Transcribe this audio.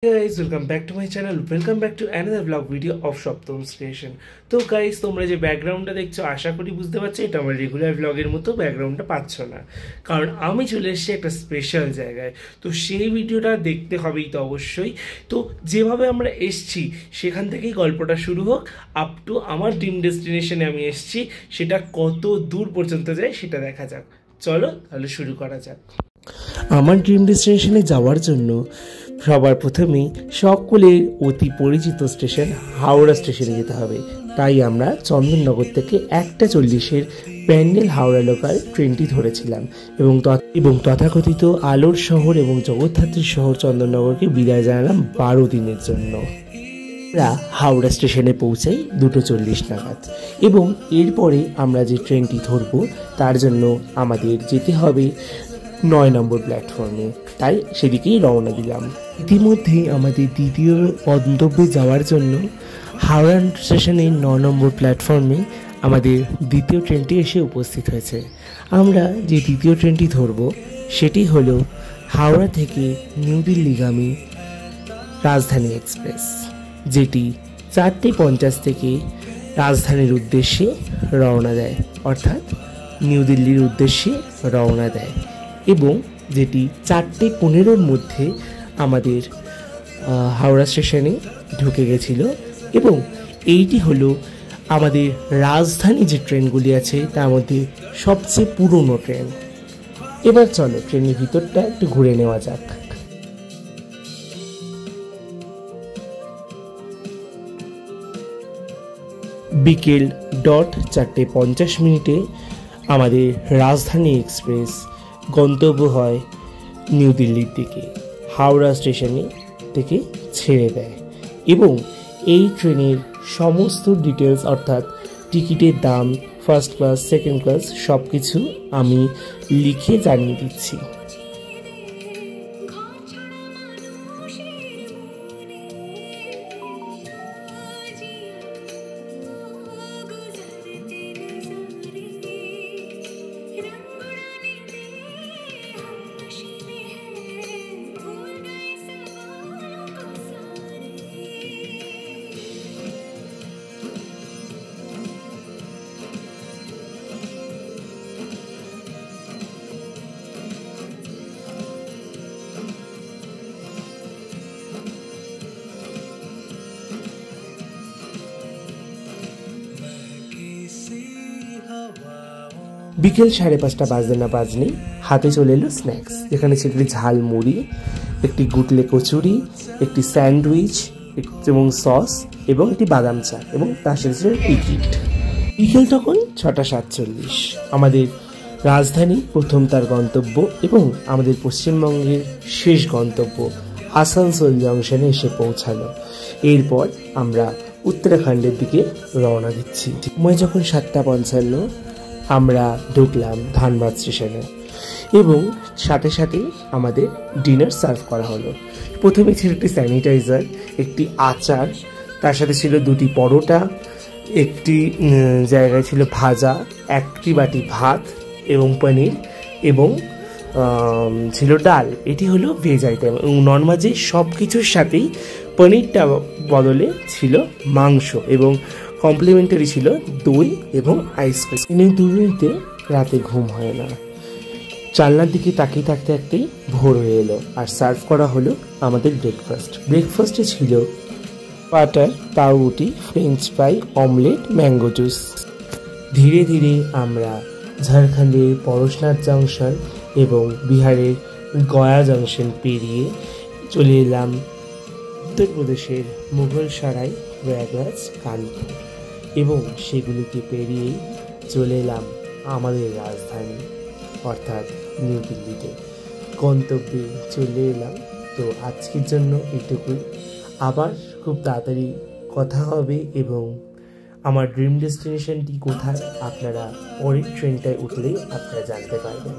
Guys, welcome back to my channel. Welcome back to another vlog video of Shoptom's Creation. তো guys, তোমরা যে ব্যাকগ্রাউন্ডটা দেখছো আশা করি বুঝতে পারছো এটা আমার রেগুলার ব্লগের মতো ব্যাকগ্রাউন্ডটা পাচ্ছ না, কারণ আমি চলে এসেছি একটা স্পেশাল জায়গায়। তো সেই ভিডিওটা দেখতে হবেই তো অবশ্যই। তো যেভাবে আমরা এসছি সেখান থেকেই গল্পটা শুরু হোক, আপ টু আমার ড্রিম ডেস্টিনেশনে আমি এসছি, সেটা কত দূর পর্যন্ত যায় সেটা দেখা যাক। চলো তাহলে শুরু করা যাক। আমার ড্রিম ডেস্টিনেশনে যাওয়ার জন্য সবার প্রথমেই সকলের অতি পরিচিত স্টেশন হাওড়া স্টেশনে যেতে হবে। তাই আমরা চন্দননগর থেকে 1:40 প্যান্ডেল হাওড়া লোকাল ট্রেনটি ধরেছিলাম এবং তথাকথিত আলোর শহর এবং জগদ্ধাত্রীর শহর চন্দননগরকে বিদায় জানালাম 12 দিনের জন্য। আমরা হাওড়া স্টেশনে পৌঁছাই 2:40 নাগাদ এবং এরপরে আমরা যে ট্রেনটি ধরব তার জন্য আমাদের যেতে হবে 9 নম্বর প্ল্যাটফর্মে, তাই সেদিকেই রওনা দিলাম। ইতিমধ্যেই আমাদের দ্বিতীয় গন্তব্যে যাওয়ার জন্য হাওড়া স্টেশনে 9 নম্বর প্ল্যাটফর্মে আমাদের দ্বিতীয় ট্রেনটি এসে উপস্থিত হয়েছে। আমরা যে দ্বিতীয় ট্রেনটি ধরব সেটি হলো হাওড়া থেকে নিউ দিল্লিগামী রাজধানী এক্সপ্রেস, যেটি 4:50 থেকে রাজধানীর উদ্দেশ্যে রওনা দেয়, অর্থাৎ নিউ দিল্লির উদ্দেশ্যে রওনা দেয়, এবং যেটি 4:15 মধ্যে আমাদের হাওড়া স্টেশনে ঢুকে গেছিল। এবং এইটি হলো আমাদের রাজধানী যে ট্রেনগুলি আছে তার মধ্যে সবচেয়ে পুরনো ট্রেন। এবার চলো ট্রেনের ভিতরটা একটু ঘুরে নেওয়া যাক। বিকেল 4:50 আমাদের রাজধানী এক্সপ্রেস গন্তব্য হয় নিউ দিল্লির দিকে। হাওড়া স্টেশনে থেকে ছেড়ে দেয় এবং এই ট্রেনের সমস্ত ডিটেলস, অর্থাৎ টিকিটের দাম, ফার্স্ট ক্লাস, সেকেন্ড ক্লাস, সব কিছু আমি লিখে জানিয়ে দিচ্ছি। বিকেল 5:30 বাজতে না বাজলেই হাতে চলে এলো স্ন্যাক্স, যেখানে ছিল ঝাল মুড়ি, একটি গুটলে কচুরি, একটি স্যান্ডউইচ এবং সস এবং একটি বাদাম চা, এবং তার সাথে ছিল টিকিট। বিকেল তখন 6:47। আমাদের রাজধানী প্রথম তার গন্তব্য এবং আমাদের পশ্চিমবঙ্গের শেষ গন্তব্য আসানসোল জংশনে এসে পৌঁছালো। এরপর আমরা উত্তরাখণ্ডের দিকে রওনা দিচ্ছি। সময় যখন 7:55, আমরা ঢুকলাম ধানবাদ স্টেশনে এবং সাথে সাথে আমাদের ডিনার সার্ভ করা হলো। প্রথমে ছিল একটি স্যানিটাইজার, একটি আচার, তার সাথে ছিল 2টি পরোটা, একটি জায়গায় ছিল ভাজা, একটি বাটি ভাত এবং পনির, এবং ছিল ডাল। এটি হলো ভেজ আইটেম এবং ননভেজে সব কিছুর সাথেই পনিরটা বদলে ছিল মাংস এবং কমপ্লিমেন্টারি ছিল দই এবং আইসক্রিম। এই দুটোতে রাতে ঘুম হয় না। জানলার দিকে তাকিয়ে থাকতে থাকতেই ভোর হয়ে এলো আর সার্ভ করা হলো আমাদের ব্রেকফাস্টে ছিল বাটার, পাউরুটি, French fry, omelette, mango juice. ধীরে ধীরে আমরা ঝাড়খণ্ডের পরশনাথ জংশন এবং বিহারের গয়া জংশন পেরিয়ে চলে এলাম উত্তরপ্রদেশের মুঘল সারাই, প্রয়াগরাজ, কানপুর, এবং সেগুলিকে পেরিয়েই চলে এলাম আমাদের রাজধানী অর্থাৎ নিউ দিল্লিতে। গন্তব্যে চলে এলাম। তো আজকের জন্য এটুকুই। আবার খুব তাড়াতাড়ি কথা হবে এবং আমার ড্রিম ডেস্টিনেশনটি কোথায় আপনারা পরের ট্রেনটায় উঠলেই আপনারা জানতে পারবেন।